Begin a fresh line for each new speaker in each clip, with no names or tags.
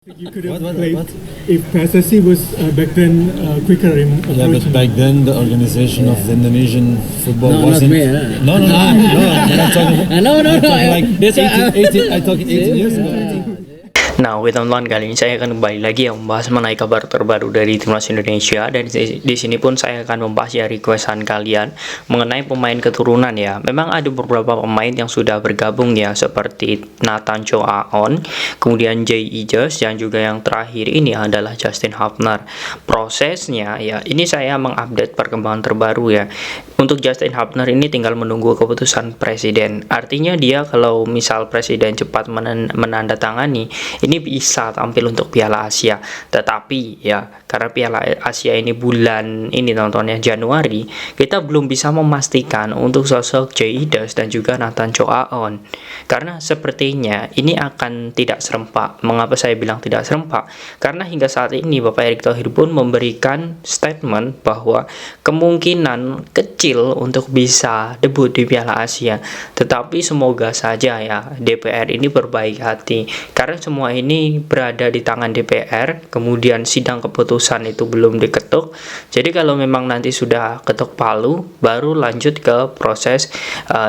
You could have played if PSSI was back then quicker in
Yeah, but
approaching.
back then the organization of the Indonesian football
No, not
wasn't.
me, huh?
No, I'm not talking.
No,
I'm talking like
that's why
18, I talking 18 years ago.
Nah, oke teman-teman, kali ini saya akan kembali lagi yang membahas mengenai kabar terbaru dari timnas Indonesia, dan di sini pun saya akan membahas ya requestan kalian mengenai pemain keturunan ya. Memang ada beberapa pemain yang sudah bergabung ya, seperti Nathan Chow Aon, kemudian Jay Ijaz, dan juga yang terakhir ini adalah Justin Hubner. Prosesnya ya, ini saya mengupdate perkembangan terbaru ya. Untuk Justin Hubner ini tinggal menunggu keputusan presiden. Artinya dia kalau misal presiden cepat menandatangani, ini bisa tampil untuk Piala Asia. Tetapi ya, karena Piala Asia ini bulan ini teman-teman ya, Januari, kita belum bisa memastikan untuk sosok Jay Ijaz dan juga Nathan Chow Aon. Karena sepertinya ini akan tidak serempak. Mengapa saya bilang tidak serempak? Karena hingga saat ini Bapak Erick Thohir pun memberikan statement bahwa kemungkinan kecil untuk bisa debut di Piala Asia. Tetapi semoga saja ya DPR ini berbaik hati, karena semua ini berada di tangan DPR, kemudian sidang keputusan itu belum diketuk. Jadi kalau memang nanti sudah ketuk palu, baru lanjut ke proses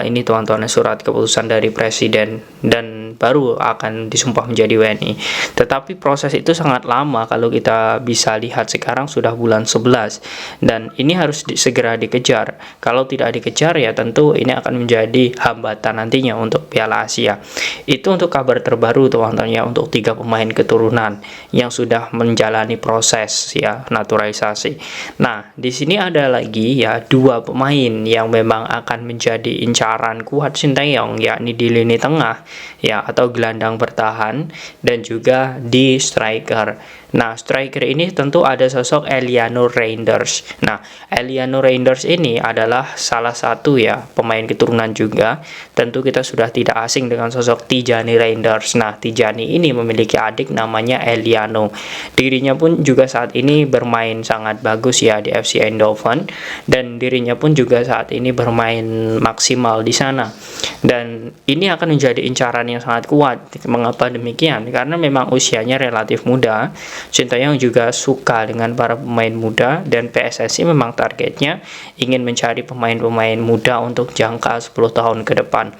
ini teman-teman, surat keputusan dari presiden, dan baru akan disumpah menjadi WNI. Tetapi proses itu sangat lama. Kalau kita bisa lihat sekarang sudah bulan 11, dan ini harus segera dikejar. Kalau tidak dikejar ya tentu ini akan menjadi hambatan nantinya untuk Piala Asia. Itu untuk kabar terbaru teman-teman ya, untuk 3 pemain keturunan yang sudah menjalani proses ya naturalisasi. Nah, di sini ada lagi ya 2 pemain yang memang akan menjadi incaran kuat Sinteyong, yakni di lini tengah ya, atau gelandang bertahan, dan juga di striker. Nah, striker ini tentu ada sosok Eliano Reinders. Nah, Eliano Reinders ini adalah salah satu ya pemain keturunan juga. Tentu kita sudah tidak asing dengan sosok Tijani Reinders. Nah, Tijani ini memiliki adik namanya Eliano. Dirinya pun juga saat ini bermain sangat bagus ya di FC Eindhoven, dan dirinya pun juga saat ini bermain maksimal di sana. Dan ini akan menjadi incaran yang sangat kuat. Mengapa demikian? Karena memang usianya relatif muda. Sinteyong juga suka dengan para pemain muda, dan PSSI memang targetnya ingin mencari pemain-pemain muda untuk jangka 10 tahun ke depan.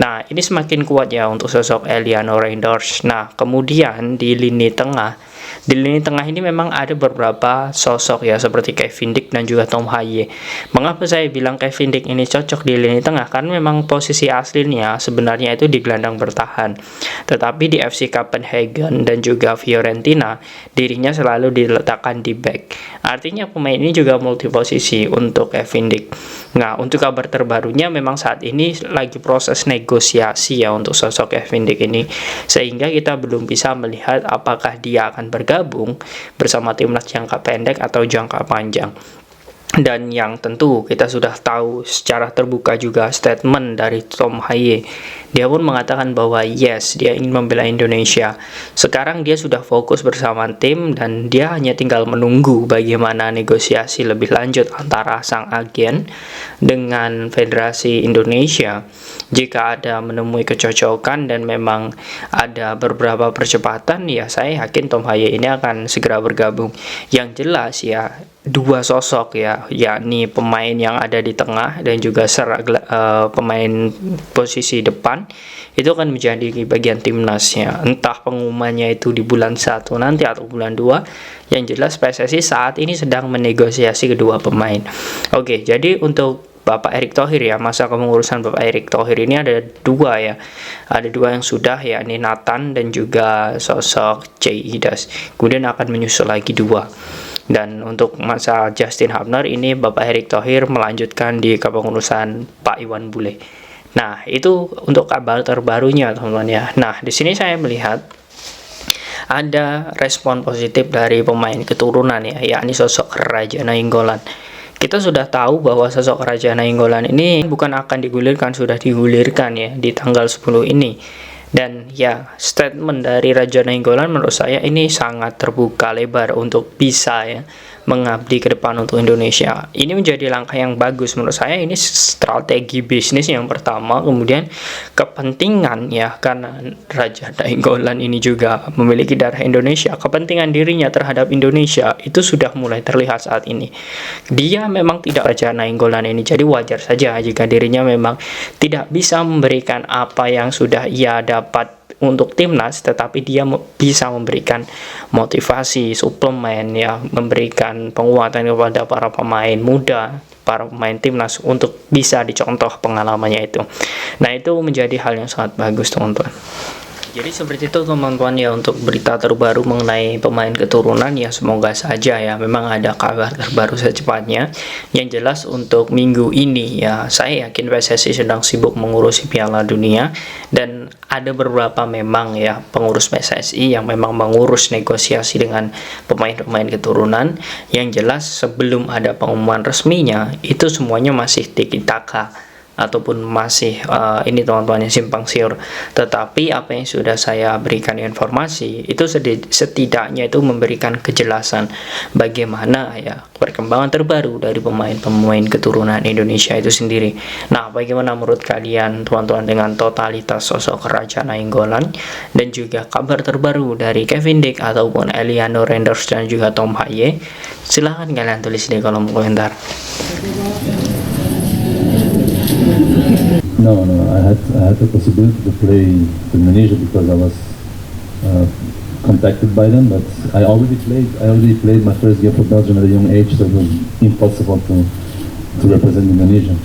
Nah, ini semakin kuat ya untuk sosok Eliano Reinders. Nah, kemudian di lini tengah ini memang ada beberapa sosok ya, seperti Kevin Dijk dan juga Tom Haye. Mengapa saya bilang Kevin Dijk ini cocok di lini tengah? Karena memang posisi aslinya sebenarnya itu di gelandang bertahan. Tetapi di FC Copenhagen dan juga Fiorentina, dirinya selalu diletakkan di back. Artinya pemain ini juga multiposisi untuk Kevin Dijk. Nah, untuk kabar terbarunya memang saat ini lagi proses negosiasi ya untuk sosok Kevin Dijk ini, sehingga kita belum bisa melihat apakah dia akan bergabung bersama timnas jangka pendek atau jangka panjang. Dan yang tentu kita sudah tahu secara terbuka juga statement dari Tom Haye. Dia pun mengatakan bahwa yes, dia ingin membela Indonesia. Sekarang dia sudah fokus bersama tim, dan dia hanya tinggal menunggu bagaimana negosiasi lebih lanjut antara sang agen dengan Federasi Indonesia. Jika ada menemui kecocokan dan memang ada beberapa percepatan, ya saya yakin Tom Haye ini akan segera bergabung. Yang jelas ya, 2 sosok ya, yakni pemain yang ada di tengah dan juga pemain posisi depan, itu akan menjadi bagian timnasnya. Entah pengumumannya itu di bulan 1 nanti atau bulan 2, yang jelas PSSI saat ini sedang menegosiasi kedua pemain. Oke, jadi untuk Bapak Erick Thohir ya, masa kepengurusan Bapak Erick Thohir ini ada 2 ya. Ada 2 yang sudah, yakni Nathan dan juga sosok Jay Ijaz. Kemudian akan menyusul lagi 2. Dan untuk masa Justin Hubner ini Bapak Erick Thohir melanjutkan di kepengurusan Pak Iwan Bule. Nah, itu untuk kabar terbarunya teman-teman ya. Nah, di sini saya melihat ada respon positif dari pemain keturunan ya, yakni sosok Raja Nainggolan. Kita sudah tahu bahwa sosok Raja Nainggolan ini bukan akan digulirkan, sudah digulirkan ya di tanggal 10 ini. Dan ya, statement dari Raja Nainggolan menurut saya ini sangat terbuka lebar untuk bisa ya mengabdi ke depan untuk Indonesia. Ini menjadi langkah yang bagus menurut saya. Ini strategi bisnis yang pertama, kemudian kepentingan ya, karena Raja Nainggolan ini juga memiliki darah Indonesia, kepentingan dirinya terhadap Indonesia itu sudah mulai terlihat saat ini. Dia memang tidak Raja Nainggolan ini, jadi wajar saja jika dirinya memang tidak bisa memberikan apa yang sudah ia dapat untuk timnas, tetapi dia bisa memberikan motivasi, suplemen ya, memberikan penguatan kepada para pemain muda, para pemain timnas untuk bisa dicontoh pengalamannya itu. Nah, itu menjadi hal yang sangat bagus, teman-teman. Jadi seperti itu teman-teman ya, untuk berita terbaru mengenai pemain keturunan ya, semoga saja ya memang ada kabar terbaru secepatnya. Yang jelas untuk minggu ini ya, saya yakin PSSI sedang sibuk mengurusi Piala Dunia, dan ada beberapa memang ya pengurus PSSI yang memang mengurus negosiasi dengan pemain-pemain keturunan. Yang jelas sebelum ada pengumuman resminya itu semuanya masih tiki-taka ataupun masih ini teman-teman yang simpang siur. Tetapi apa yang sudah saya berikan informasi itu setidaknya itu memberikan kejelasan bagaimana ya perkembangan terbaru dari pemain-pemain keturunan Indonesia itu sendiri. Nah, bagaimana menurut kalian teman-teman dengan totalitas sosok Raja Nainggolan dan juga kabar terbaru dari Kevin Dick ataupun Eliano Renders dan juga Tom Haye? Silahkan kalian tulis di kolom komentar.
No, I had the possibility to play for Indonesia because I was contacted by them, but I already played my first game for Belgium at a young age, so it was impossible to represent Indonesia.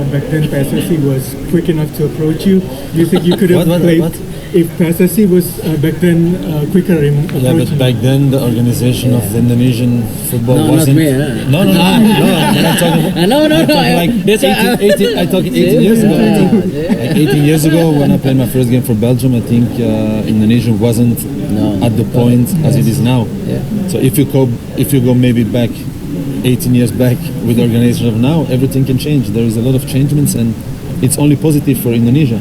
Back then, PSSI was quick enough to approach you. Do you think you could have
What?
played if PSSI was back then quicker in
Yeah, but
approaching?
back then the organization of the Indonesian football
No, not
wasn't.
me,
No, I'm not talking.
No,
I'm talking like
That's
18, I'm talking 18 years ago. Like 18 years ago when I played my first game for Belgium, I think Indonesia wasn't at the point as it is now.
Yeah.
So if you go maybe back 18 years back with the organization of now, everything can change. There is a lot of changements, and it's only positive for Indonesia.